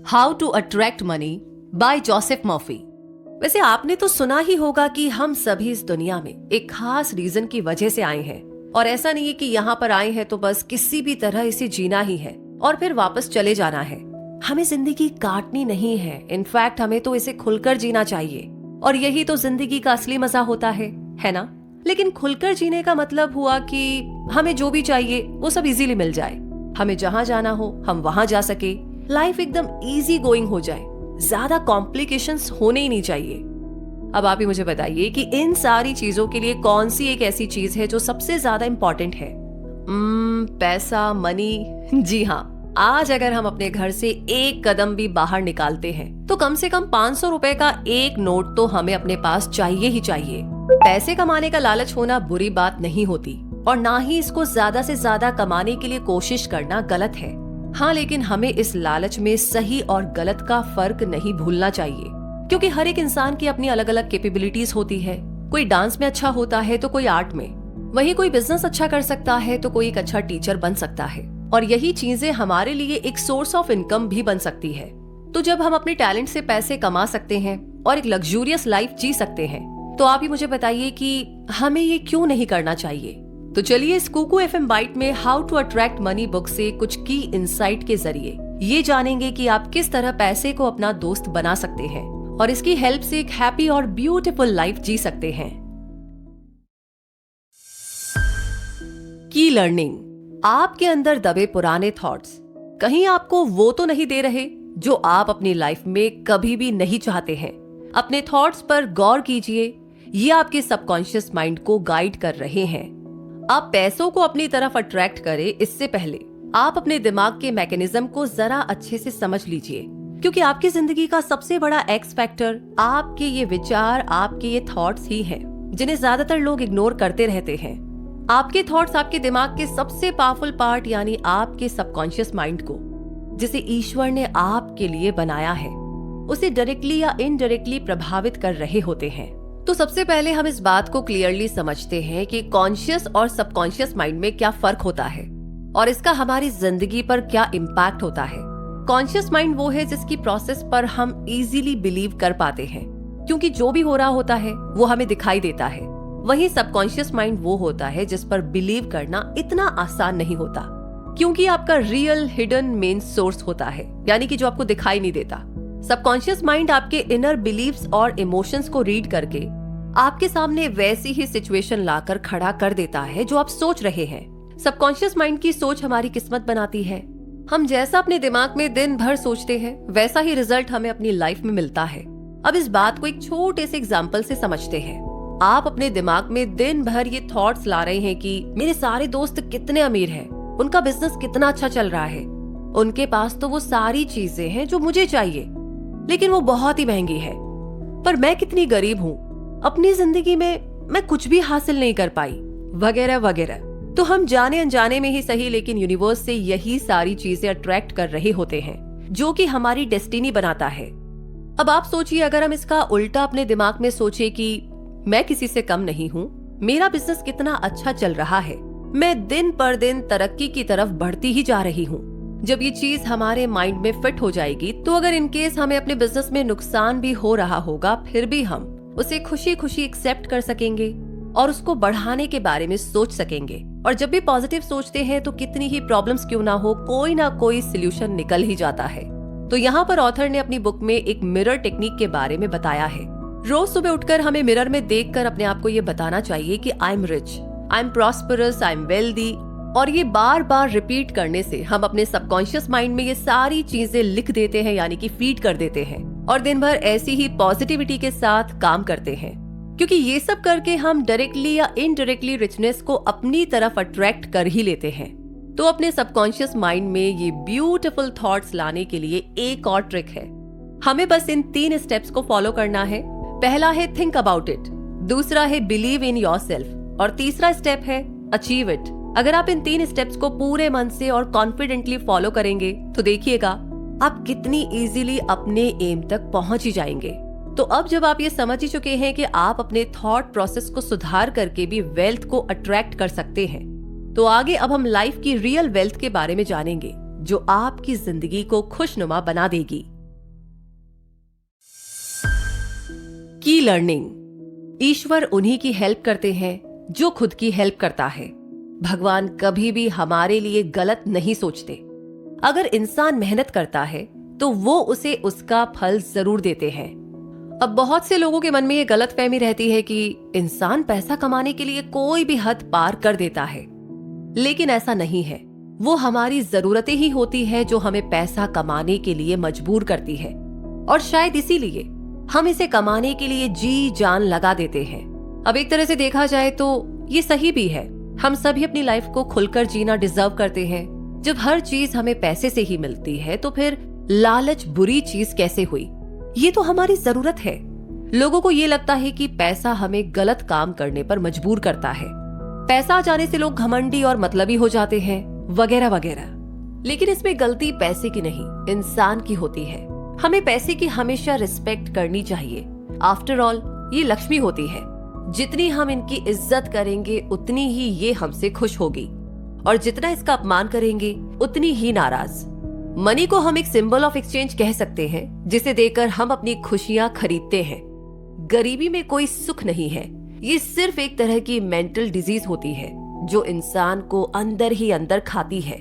How to attract money by Joseph Murphy. वैसे आपने तो सुना ही होगा कि हम सभी इस दुनिया में एक खास रीजन की वजह से आए हैं, और ऐसा नहीं है कि यहाँ पर आए हैं तो बस किसी भी तरह इसे जीना ही है और फिर वापस चले जाना है। हमें जिंदगी काटनी नहीं है, इनफैक्ट हमें तो इसे खुलकर जीना चाहिए, और यही तो जिंदगी का असली मजा होता है ना। लेकिन खुलकर जीने का मतलब हुआ कि हमें जो भी चाहिए वो सब इजीली मिल जाए, हमें जहां जाना हो हम वहां जा सके, लाइफ एकदम इजी गोइंग हो जाए, ज्यादा कॉम्प्लिकेशंस होने ही नहीं चाहिए। अब आप ही मुझे बताइए कि इन सारी चीजों के लिए कौन सी एक ऐसी चीज है जो सबसे ज्यादा इंपॉर्टेंट है? पैसा, मनी। जी हाँ, आज अगर हम अपने घर से एक कदम भी बाहर निकालते हैं तो कम से कम 500 रुपए का एक नोट तो हमें अपने पास चाहिए ही चाहिए। पैसे कमाने का लालच होना बुरी बात नहीं होती, और ना ही इसको ज्यादा से ज्यादा कमाने के लिए कोशिश करना गलत है। हाँ, लेकिन हमें इस लालच में सही और गलत का फर्क नहीं भूलना चाहिए, क्योंकि हर एक इंसान की अपनी अलग अलग कैपेबिलिटीज होती है। कोई डांस में अच्छा होता है तो कोई आर्ट में, वहीं कोई बिजनेस अच्छा कर सकता है तो कोई एक अच्छा टीचर बन सकता है, और यही चीजें हमारे लिए एक सोर्स ऑफ इनकम भी बन सकती है। तो जब हम अपने टैलेंट से पैसे कमा सकते हैं और एक लग्जूरियस लाइफ जी सकते हैं, तो आप ही मुझे बताइए कि हमें ये क्यों नहीं करना चाहिए। तो चलिए इस कुकू एफएम बाइट में how to attract money book से कुछ की इंसाइट के जरिए ये जानेंगे कि आप किस तरह पैसे को अपना दोस्त बना सकते हैं और इसकी हेल्प से एक हैप्पी और ब्यूटीफुल लाइफ जी सकते हैं। की लर्निंग। आपके अंदर दबे पुराने थॉट्स कहीं आपको वो तो नहीं दे रहे जो आप अपनी लाइफ में कभी भी नहीं चाहते हैं। अपने थॉट्स पर गौर कीजिए, ये आपके सबकॉन्शियस माइंड को गाइड कर रहे हैं। आप पैसों को अपनी तरफ अट्रैक्ट करें इससे पहले आप अपने दिमाग के मैकेनिज्म को जरा अच्छे से समझ लीजिए, क्योंकि आपकी जिंदगी का सबसे बड़ा एक्स फैक्टर आपके ये विचार, आपके ये थॉट्स ही हैं, जिन्हें ज्यादातर लोग इग्नोर करते रहते हैं। आपके थॉट्स आपके दिमाग के सबसे पावरफुल पार्ट यानी आपके सबकॉन्शियस माइंड को, जिसे ईश्वर ने आपके लिए बनाया है, उसे डायरेक्टली या इनडायरेक्टली प्रभावित कर रहे होते हैं। तो सबसे पहले हम इस बात को क्लियरली समझते हैं कि कॉन्शियस और सबकॉन्शियस माइंड में क्या फर्क होता है और इसका हमारी जिंदगी पर क्या इम्पैक्ट होता है। कॉन्शियस माइंड वो है जिसकी प्रोसेस पर हम इजीली बिलीव कर पाते हैं, क्योंकि जो भी हो रहा होता है वो हमें दिखाई देता है। वहीं सबकॉन्शियस माइंड वो होता है जिस पर बिलीव करना इतना आसान नहीं होता, क्योंकि आपका रियल हिडन मेन सोर्स होता है, यानी कि जो आपको दिखाई नहीं देता। सबकॉन्शियस माइंड आपके इनर बिलीव्स और इमोशंस को रीड करके आपके सामने वैसी ही सिचुएशन लाकर खड़ा कर देता है जो आप सोच रहे हैं। सबकॉन्शियस माइंड की सोच हमारी किस्मत बनाती है। हम जैसा अपने दिमाग में दिन भर सोचते हैं वैसा ही रिजल्ट हमें अपनी लाइफ में मिलता है। अब इस बात को एक छोटे से एग्जाम्पल से समझते हैं। आप अपने दिमाग में दिन भर ये थॉट्स ला रहे हैं कि मेरे सारे दोस्त कितने अमीर हैं, उनका बिजनेस कितना अच्छा चल रहा है, उनके पास तो वो सारी चीजें हैं जो मुझे चाहिए, लेकिन वो बहुत ही महंगी है, पर मैं कितनी गरीब हूँ, अपनी जिंदगी में मैं कुछ भी हासिल नहीं कर पाई, वगैरह वगैरह। तो हम जाने अनजाने में ही सही, लेकिन यूनिवर्स से यही सारी चीजें अट्रैक्ट कर रहे होते हैं, जो कि हमारी डेस्टिनी बनाता है। अब आप सोचिए, अगर हम इसका उल्टा अपने दिमाग में सोचे कि मैं किसी से कम नहीं हूँ, मेरा बिजनेस कितना अच्छा चल रहा है, मैं दिन पर दिन तरक्की की तरफ बढ़ती ही जा रही हूँ। जब ये चीज हमारे माइंड में फिट हो जाएगी, तो अगर इनकेस हमें अपने बिजनेस में नुकसान भी हो रहा होगा, फिर भी हम उसे खुशी खुशी एक्सेप्ट कर सकेंगे और उसको बढ़ाने के बारे में सोच सकेंगे। और जब भी पॉजिटिव सोचते हैं तो कितनी ही प्रॉब्लम्स क्यों ना हो, कोई ना कोई सोल्यूशन निकल ही जाता है। तो यहाँ पर ऑथर ने अपनी बुक में एक मिरर टेक्निक के बारे में बताया है। रोज सुबह उठकर हमें मिरर में देखकर अपने आप को ये बताना चाहिए कि I am rich, I am prosperous, I am wealthy, और ये बार बार रिपीट करने से हम अपने सबकॉन्शियस माइंड में ये सारी चीजें लिख देते हैं, यानी कि फीड कर देते हैं, और दिन भर ऐसी ही पॉजिटिविटी के साथ काम करते हैं। क्योंकि ये सब करके हम डायरेक्टली या इनडायरेक्टली रिचनेस को अपनी तरफ अट्रैक्ट कर ही लेते हैं। तो अपने सबकॉन्शियस माइंड में ये ब्यूटीफुल थॉट्स लाने के लिए एक और ट्रिक है। हमें बस इन 3 स्टेप्स को फॉलो करना है। पहला है थिंक अबाउट इट, दूसरा है बिलीव इन योरसेल्फ, और तीसरा स्टेप है अचीव इट। अगर आप इन 3 स्टेप्स को पूरे मन से और कॉन्फिडेंटली फॉलो करेंगे तो देखिएगा आप कितनी इजीली अपने एम तक पहुंच ही जाएंगे। तो अब जब आप ये समझ ही चुके हैं कि आप अपने थॉट प्रोसेस को सुधार करके भी वेल्थ को अट्रैक्ट कर सकते हैं, तो आगे अब हम लाइफ की रियल वेल्थ के बारे में जानेंगे, जो आपकी जिंदगी को खुशनुमा बना देगी। की लर्निंग। ईश्वर उन्हीं की हेल्प करते हैं जो खुद की हेल्प करता है। भगवान कभी भी हमारे लिए गलत नहीं सोचते। अगर इंसान मेहनत करता है तो वो उसे उसका फल जरूर देते हैं। अब बहुत से लोगों के मन में ये गलतफहमी रहती है कि इंसान पैसा कमाने के लिए कोई भी हद पार कर देता है, लेकिन ऐसा नहीं है। वो हमारी जरूरतें ही होती है जो हमें पैसा कमाने के लिए मजबूर करती है, और शायद इसीलिए हम इसे कमाने के लिए जी जान लगा देते हैं। अब एक तरह से देखा जाए तो ये सही भी है। हम सभी अपनी लाइफ को खुलकर जीना डिजर्व करते हैं। जब हर चीज हमें पैसे से ही मिलती है तो फिर लालच बुरी चीज कैसे हुई? ये तो हमारी जरूरत है। लोगों को ये लगता है कि पैसा हमें गलत काम करने पर मजबूर करता है। पैसा आ जाने से लोग घमंडी और मतलबी हो जाते हैं, वगैरह वगैरह। लेकिन इसमें गलती पैसे की नहीं, इंसान की होती है। हमें पैसे की हमेशा रिस्पेक्ट करनी चाहिए। आफ्टर ऑल ये लक्ष्मी होती है। जितनी हम इनकी इज्जत करेंगे उतनी ही ये हमसे खुश होगी, और जितना इसका अपमान करेंगे उतनी ही नाराज। मनी को हम एक सिंबल ऑफ एक्सचेंज कह सकते हैं, जिसे देकर हम अपनी खुशियां खरीदते हैं। गरीबी में कोई सुख नहीं है। ये सिर्फ एक तरह की मेंटल डिजीज होती है जो इंसान को अंदर ही अंदर खाती है।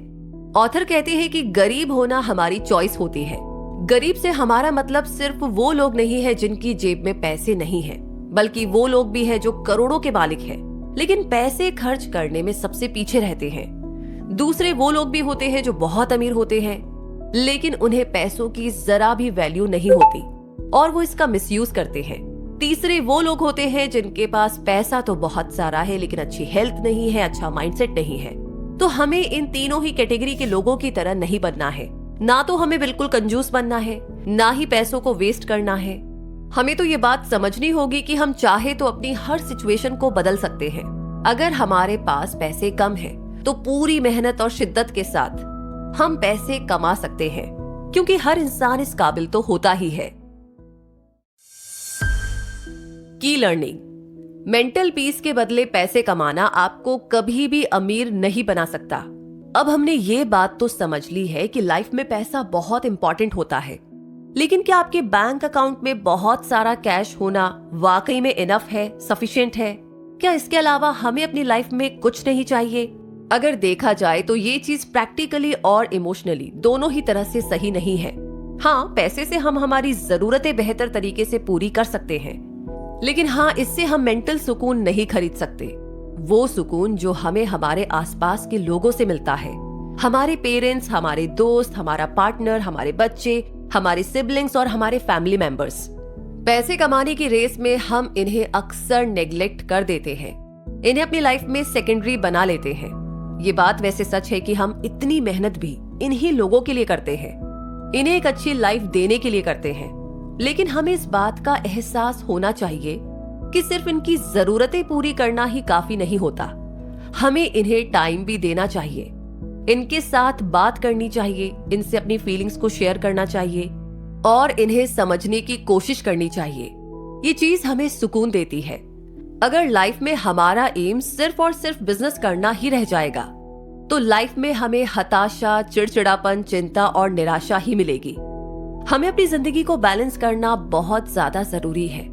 ऑथर कहते हैं कि गरीब होना हमारी चॉइस होती है। गरीब से हमारा मतलब सिर्फ वो लोग नहीं है जिनकी जेब में पैसे नहीं है, बल्कि वो लोग भी हैं जो करोड़ों के मालिक हैं, लेकिन पैसे खर्च करने में सबसे पीछे रहते हैं। दूसरे वो लोग भी होते हैं जो बहुत अमीर होते हैं, लेकिन उन्हें पैसों की जरा भी वैल्यू नहीं होती और वो इसका मिसयूज करते हैं। तीसरे वो लोग होते हैं जिनके पास पैसा तो बहुत सारा है, लेकिन अच्छी हेल्थ नहीं है, अच्छा माइंडसेट नहीं है। तो हमें इन तीनों ही कैटेगरी के लोगों की तरह नहीं बनना है। ना तो हमें बिल्कुल कंजूस बनना है, ना ही पैसों को वेस्ट करना है। हमें तो ये बात समझनी होगी कि हम चाहे तो अपनी हर सिचुएशन को बदल सकते हैं। अगर हमारे पास पैसे कम है तो पूरी मेहनत और शिद्दत के साथ हम पैसे कमा सकते हैं, क्योंकि हर इंसान इस काबिल तो होता ही है। की लर्निंग। मेंटल पीस के बदले पैसे कमाना आपको कभी भी अमीर नहीं बना सकता। अब हमने ये बात तो समझ ली है कि लाइफ में पैसा बहुत इंपॉर्टेंट होता है, लेकिन क्या आपके बैंक अकाउंट में बहुत सारा कैश होना वाकई में इनफ है, सफिशिएंट है? क्या इसके अलावा हमें अपनी लाइफ में कुछ नहीं चाहिए? अगर देखा जाए तो ये चीज प्रैक्टिकली और इमोशनली दोनों ही तरह से सही नहीं है। हाँ, पैसे से हम हमारी जरूरतें बेहतर तरीके से पूरी कर सकते हैं, लेकिन हाँ, इससे हम मेंटल सुकून नहीं खरीद सकते। वो सुकून जो हमें हमारे आसपास के लोगों से मिलता है, हमारे पेरेंट्स, हमारे दोस्त, हमारा पार्टनर, हमारे बच्चे, हमारे सिबलिंग्स और हमारे फैमिली मेंबर्स। पैसे कमाने की रेस में हम इन्हें अक्सर नेग्लेक्ट कर देते हैं, इन्हें अपनी लाइफ में सेकेंडरी बना लेते हैं। ये बात वैसे सच है कि हम इतनी मेहनत भी इन्हीं लोगों के लिए करते हैं, इन्हें एक अच्छी लाइफ देने के लिए करते हैं, लेकिन हमें इस बात का एहसास होना चाहिए कि सिर्फ इनकी जरूरतें पूरी करना ही काफी नहीं होता। हमें इन्हें टाइम भी देना चाहिए, इनके साथ बात करनी चाहिए, इनसे अपनी फीलिंग्स को शेयर करना चाहिए और इन्हें समझने की कोशिश करनी चाहिए। ये चीज हमें सुकून देती है। अगर लाइफ में हमारा एम सिर्फ और सिर्फ बिजनेस करना ही रह जाएगा तो लाइफ में हमें हताशा, चिड़चिड़ापन, चिंता और निराशा ही मिलेगी। हमें अपनी जिंदगी को बैलेंस करना बहुत ज्यादा जरूरी है।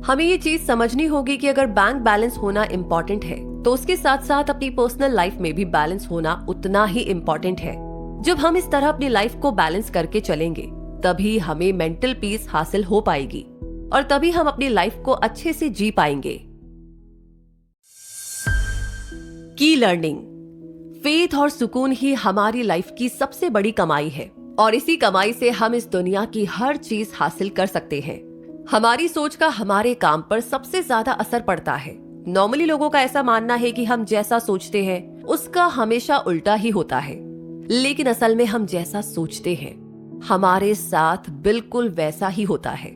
हमें ये चीज समझनी होगी कि अगर बैंक बैलेंस होना इम्पोर्टेंट है तो उसके साथ साथ अपनी पर्सनल लाइफ में भी बैलेंस होना उतना ही इम्पोर्टेंट है। जब हम इस तरह अपनी लाइफ को बैलेंस करके चलेंगे तभी हमें मेंटल पीस हासिल हो पाएगी और तभी हम अपनी लाइफ को अच्छे से जी पाएंगे। की लर्निंग। फेथ और सुकून ही हमारी लाइफ की सबसे बड़ी कमाई है और इसी कमाई से हम इस दुनिया की हर चीज हासिल कर सकते हैं। हमारी सोच का हमारे काम पर सबसे ज्यादा असर पड़ता है। नॉर्मली लोगों का ऐसा मानना है कि हम जैसा सोचते हैं उसका हमेशा उल्टा ही होता है, लेकिन असल में हम जैसा सोचते हैं हमारे साथ बिल्कुल वैसा ही होता है।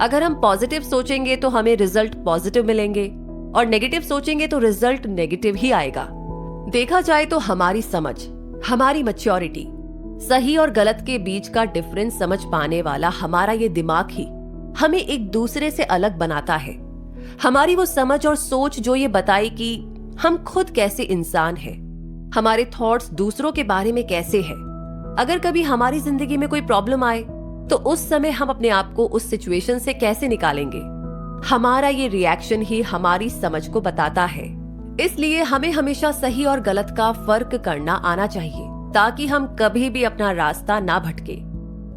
अगर हम पॉजिटिव सोचेंगे तो हमें रिजल्ट पॉजिटिव मिलेंगे और नेगेटिव सोचेंगे तो रिजल्ट नेगेटिव ही आएगा। देखा जाए तो हमारी समझ, हमारी मैच्योरिटी, सही और गलत के बीच का डिफरेंस समझ पाने वाला हमारा ये दिमाग ही हमें एक दूसरे से अलग बनाता है। हमारी वो समझ और सोच जो ये बताए कि हम खुद कैसे इंसान हैं, हमारे थॉट्स दूसरों के बारे में कैसे हैं। अगर कभी हमारी जिंदगी में कोई प्रॉब्लम आए तो उस समय हम अपने आप को उस सिचुएशन से कैसे निकालेंगे। हमारा ये रिएक्शन ही हमारी समझ को बताता है। इसलिए हमें हमेशा सही और गलत का फर्क करना आना चाहिए, ताकि हम कभी भी अपना रास्ता ना भटके।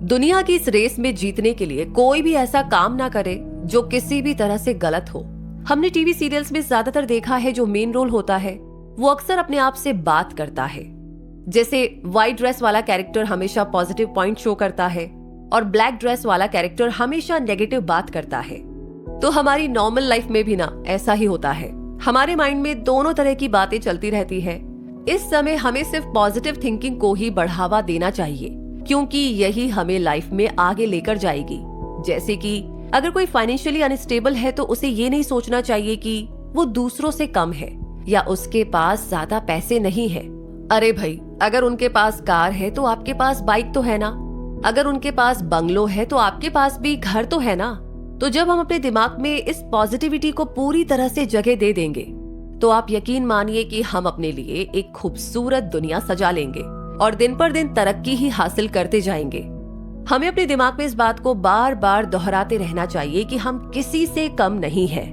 दुनिया की इस रेस में जीतने के लिए कोई भी ऐसा काम ना करे जो किसी भी तरह से गलत हो। हमने टीवी सीरियल्स में ज्यादातर देखा है, जो मेन रोल होता है वो अक्सर अपने आप से बात करता है। जैसे व्हाइट ड्रेस वाला कैरेक्टर हमेशा पॉजिटिव पॉइंट शो करता है और ब्लैक ड्रेस वाला कैरेक्टर हमेशा नेगेटिव बात करता है। तो हमारी नॉर्मल लाइफ में भी ना ऐसा ही होता है। हमारे माइंड में दोनों तरह की बातें चलती रहती है। इस समय हमें सिर्फ पॉजिटिव थिंकिंग को ही बढ़ावा देना चाहिए, क्योंकि यही हमें लाइफ में आगे लेकर जाएगी। जैसे कि अगर कोई फाइनेंशियली अनस्टेबल है तो उसे ये नहीं सोचना चाहिए कि वो दूसरों से कम है या उसके पास ज्यादा पैसे नहीं है। अरे भाई, अगर उनके पास कार है तो आपके पास बाइक तो है ना। अगर उनके पास बंगलो है तो आपके पास भी घर तो है ना। तो जब हम अपने दिमाग में इस पॉजिटिविटी को पूरी तरह से जगह दे देंगे तो आप यकीन मानिए कि हम अपने लिए एक खूबसूरत दुनिया सजा लेंगे और दिन पर दिन तरक्की ही हासिल करते जाएंगे। हमें अपने दिमाग में इस बात को बार बार दोहराते रहना चाहिए कि हम किसी से कम नहीं हैं।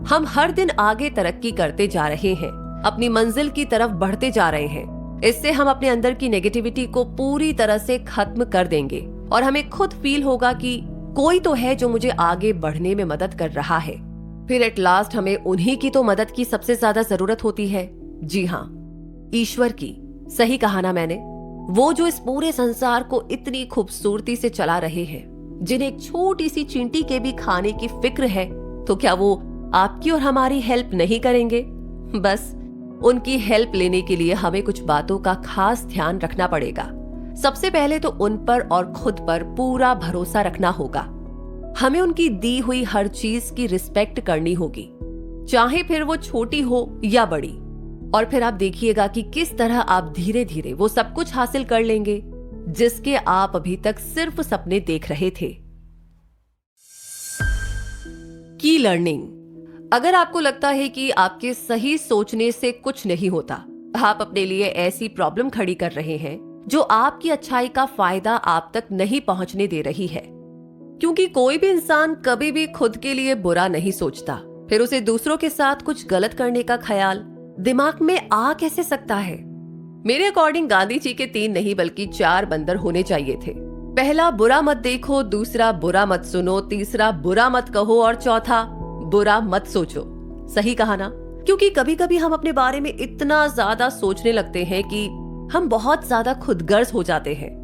हम हर दिन आगे तरक्की करते जा रहे हैं, अपनी मंजिल की तरफ बढ़ते जा रहे हैं। इससे हम अपने अंदर की नेगेटिविटी को पूरी तरह से खत्म कर देंगे और हमें खुद फील होगा कि कोई तो है जो मुझे आगे बढ़ने में मदद कर रहा है। फिर एट लास्ट हमें उन्हीं की तो मदद की सबसे ज्यादा जरूरत होती है। जी हाँ, ईश्वर की। सही कहा ना मैंने? वो जो इस पूरे संसार को इतनी खूबसूरती से चला रहे हैं, जिन्हें एक छोटी सी चींटी के भी खाने की फिक्र है, तो क्या वो आपकी और हमारी हेल्प नहीं करेंगे? बस उनकी हेल्प लेने के लिए हमें कुछ बातों का खास ध्यान रखना पड़ेगा। सबसे पहले तो उन पर और खुद पर पूरा भरोसा रखना होगा। हमें उनकी दी हुई हर चीज की रिस्पेक्ट करनी होगी, चाहे फिर वो छोटी हो या बड़ी। और फिर आप देखिएगा कि किस तरह आप धीरे धीरे वो सब कुछ हासिल कर लेंगे जिसके आप अभी तक सिर्फ सपने देख रहे थे। की लर्निंग। अगर आपको लगता है कि आपके सही सोचने से कुछ नहीं होता, आप अपने लिए ऐसी प्रॉब्लम खड़ी कर रहे हैं जो आपकी अच्छाई का फायदा आप तक नहीं पहुंचने दे रही है। क्योंकि कोई भी इंसान कभी भी खुद के लिए बुरा नहीं सोचता, फिर उसे दूसरों के साथ कुछ गलत करने का ख्याल दिमाग में आ कैसे सकता है? मेरे अकॉर्डिंग गांधी जी के 3 नहीं बल्कि 4 बंदर होने चाहिए थे। पहला, बुरा मत देखो। दूसरा, बुरा मत सुनो। तीसरा, बुरा मत कहो। और चौथा, बुरा मत सोचो। सही कहा ना? क्योंकि कभी कभी हम अपने बारे में इतना ज्यादा सोचने लगते हैं कि हम बहुत ज्यादा खुदगर्ज हो जाते हैं।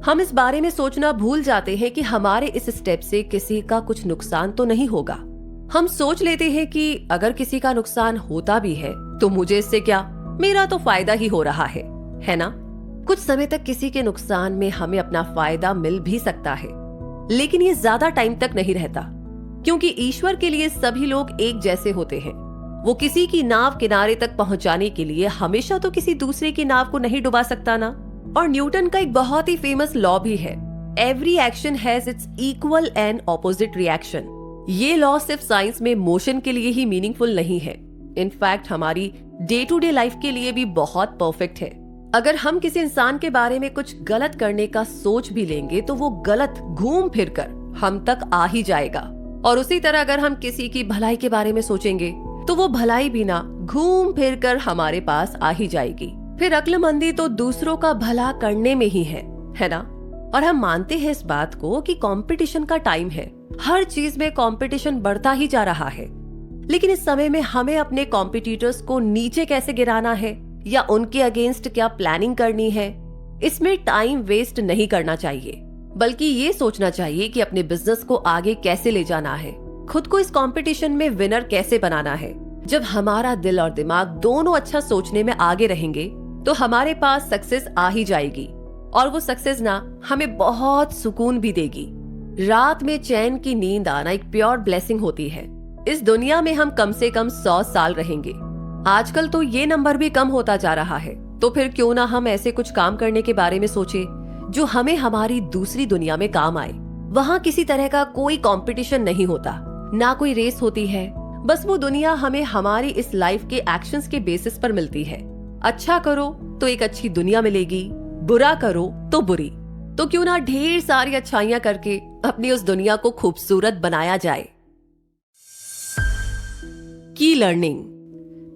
हम इस बारे में सोचना भूल जाते हैं कि हमारे इस स्टेप से किसी का कुछ नुकसान तो नहीं होगा। हम सोच लेते हैं कि अगर किसी का नुकसान होता भी है तो मुझे इससे क्या, मेरा तो फायदा ही हो रहा है ना? कुछ समय तक किसी के नुकसान में हमें अपना फायदा मिल भी सकता है, लेकिन ये ज्यादा टाइम तक नहीं रहता, क्योंकि ईश्वर के लिए सभी लोग एक जैसे होते हैं। वो किसी की नाव किनारे तक पहुंचाने के लिए हमेशा तो किसी दूसरे की नाव को नहीं डुबा सकता ना। और न्यूटन का एक बहुत ही फेमस लॉ भी है, every action has its equal and opposite reaction. ये लॉ सिर्फ साइंस में मोशन के लिए ही मीनिंगफुल नहीं है, इनफैक्ट हमारी डे टू डे लाइफ के लिए भी बहुत परफेक्ट है। अगर हम किसी इंसान के बारे में कुछ गलत करने का सोच भी लेंगे तो वो गलत घूम फिर कर हम तक आ ही जाएगा। और उसी तरह अगर हम किसी की भलाई के बारे में सोचेंगे तो वो भलाई भी ना घूम फिर कर हमारे पास आ ही जाएगी। फिर अक्लमंदी तो दूसरों का भला करने में ही है ना? और हम मानते हैं इस बात को कि कंपटीशन का टाइम है, हर चीज में कंपटीशन बढ़ता ही जा रहा है। लेकिन इस समय में हमें अपने कॉम्पिटिटर्स को नीचे कैसे गिराना है या उनके अगेंस्ट क्या प्लानिंग करनी है, इसमें टाइम वेस्ट नहीं करना चाहिए, बल्कि ये सोचना चाहिए कि अपने बिजनेस को आगे कैसे ले जाना है, खुद को इस कंपटीशन में विनर कैसे बनाना है। जब हमारा दिल और दिमाग दोनों अच्छा सोचने में आगे रहेंगे तो हमारे पास सक्सेस आ ही जाएगी, और वो सक्सेस ना हमें बहुत सुकून भी देगी। रात में चैन की नींद आना एक प्योर ब्लेसिंग होती है। इस दुनिया में हम कम से कम 100 साल रहेंगे। आजकल तो ये नंबर भी कम होता जा रहा है, तो फिर क्यों ना हम ऐसे कुछ काम करने के बारे में सोचे जो हमें हमारी दूसरी दुनिया में काम आए। वहाँ किसी तरह का कोई कंपटीशन नहीं होता, ना कोई रेस होती है, बस वो दुनिया हमें हमारी इस लाइफ के एक्शंस के बेसिस पर मिलती है। अच्छा करो तो एक अच्छी दुनिया मिलेगी, बुरा करो तो बुरी। तो क्यों ना ढेर सारी अच्छाइयां करके अपनी उस दुनिया को खूबसूरत बनाया जाए। की लर्निंग।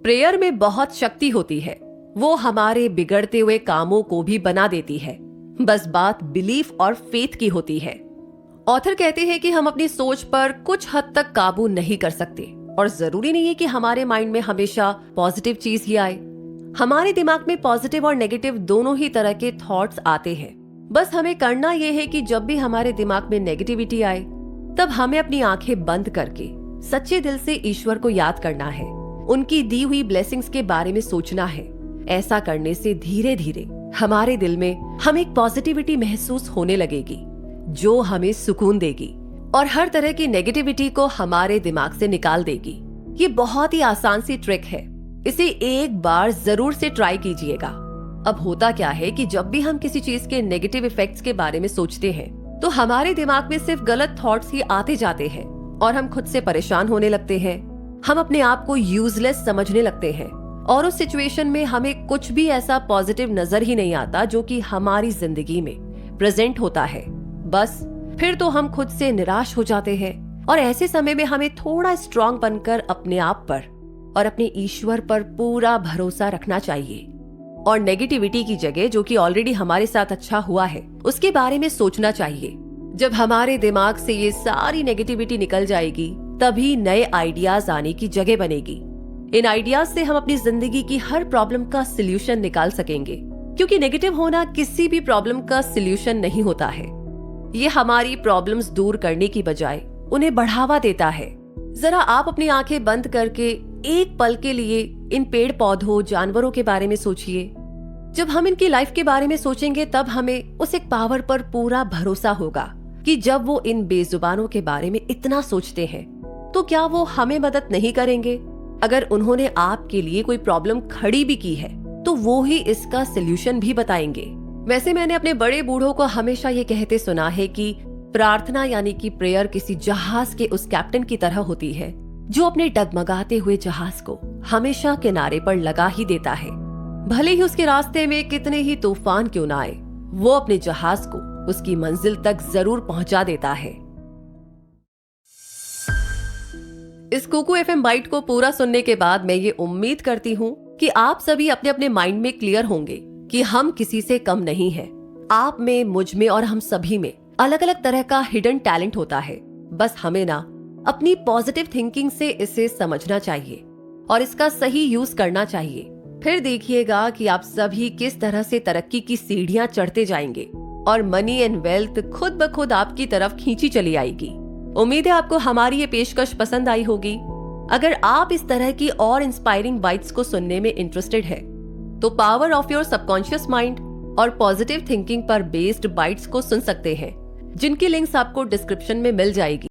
प्रेयर में बहुत शक्ति होती है। वो हमारे बिगड़ते हुए कामों को भी बना देती है। बस बात बिलीफ और फेथ की होती है। ऑथर कहते हैं कि हम अपनी सोच पर कुछ हद तक काबू नहीं कर सकते और जरूरी नहीं है कि हमारे माइंड में हमेशा पॉजिटिव चीज ही आए। हमारे दिमाग में पॉजिटिव और नेगेटिव दोनों ही तरह के थॉट्स आते हैं। बस हमें करना यह है कि जब भी हमारे दिमाग में नेगेटिविटी आए तब हमें अपनी आंखें बंद करके सच्चे दिल से ईश्वर को याद करना है, उनकी दी हुई ब्लेसिंग्स के बारे में सोचना है। ऐसा करने से धीरे धीरे हमारे दिल में हमें एक पॉजिटिविटी महसूस होने लगेगी जो हमें सुकून देगी और हर तरह की नेगेटिविटी को हमारे दिमाग से निकाल देगी। ये बहुत ही आसान सी ट्रिक है, इसे एक बार जरूर से ट्राई कीजिएगा। अब होता क्या है कि जब भी हम किसी चीज के नेगेटिव इफेक्ट्स के बारे में सोचते हैं तो हमारे दिमाग में सिर्फ गलत थॉट्स ही आते जाते हैं और हम खुद से परेशान होने लगते हैं। हम अपने आप को यूजलेस समझने लगते हैं और उस सिचुएशन में हमें कुछ भी ऐसा पॉजिटिव नजर ही नहीं आता जो कि हमारी जिंदगी में प्रेजेंट होता है। बस फिर तो हम खुद से निराश हो जाते हैं और ऐसे समय में हमें थोड़ा स्ट्रांग बनकर अपने आप पर और अपने ईश्वर पर पूरा भरोसा रखना चाहिए और नेगेटिविटी की जगह जो कि ऑलरेडी हमारे साथ अच्छा हुआ है उसके बारे में सोचना चाहिए। जब हमारे दिमाग से ये सारी नेगेटिविटी निकल जाएगी तभी नए आइडियाज आने की जगह बनेगी। इन आइडियाज से हम अपनी जिंदगी की हर प्रॉब्लम का सलूशन निकाल सकेंगे, क्योंकि नेगेटिव होना किसी भी प्रॉब्लम का सलूशन नहीं होता है। ये हमारी प्रॉब्लम्स दूर करने की बजाय उन्हें बढ़ावा देता है। जरा आप अपनी आंखें बंद करके एक पल के लिए इन पेड़ पौधों जानवरों के बारे में सोचिए। जब हम इनकी लाइफ के बारे में सोचेंगे तब हमें उस एक पावर पर पूरा भरोसा होगा कि जब वो इन बेजुबानों के बारे में इतना सोचते हैं तो क्या वो हमें मदद नहीं करेंगे। अगर उन्होंने आपके लिए कोई प्रॉब्लम खड़ी भी की है तो वो ही इसका सलूशन भी बताएंगे। वैसे मैंने अपने बड़े बूढ़ों को हमेशा ये कहते सुना है कि प्रार्थना यानी कि प्रेयर किसी जहाज के उस कैप्टन की तरह होती है जो अपने डगमगाते हुए जहाज को हमेशा किनारे पर लगा ही देता है। भले ही उसके रास्ते में कितने ही तूफान क्यों ना आए, वो अपने जहाज को उसकी मंजिल तक जरूर पहुंचा देता है। इस कुकू एफएम बाइट को पूरा सुनने के बाद मैं ये उम्मीद करती हूँ कि आप सभी अपने अपने माइंड में क्लियर होंगे कि हम किसी से कम नहीं हैं। आप में, मुझ में और हम सभी में अलग अलग तरह का हिडन टैलेंट होता है। बस हमें ना अपनी पॉजिटिव थिंकिंग से इसे समझना चाहिए और इसका सही यूज करना चाहिए। फिर देखिएगा कि आप सभी किस तरह से तरक्की की सीढ़ियां चढ़ते जाएंगे और मनी एंड वेल्थ खुद ब खुद आपकी तरफ खींची चली आएगी। उम्मीद है आपको हमारी ये पेशकश पसंद आई होगी। अगर आप इस तरह की और इंस्पायरिंग बाइट्स को सुनने में इंटरेस्टेड है तो power of your subconscious mind और पॉजिटिव थिंकिंग पर बेस्ड बाइट्स को सुन सकते हैं, जिनकी लिंक्स आपको डिस्क्रिप्शन में मिल जाएगी।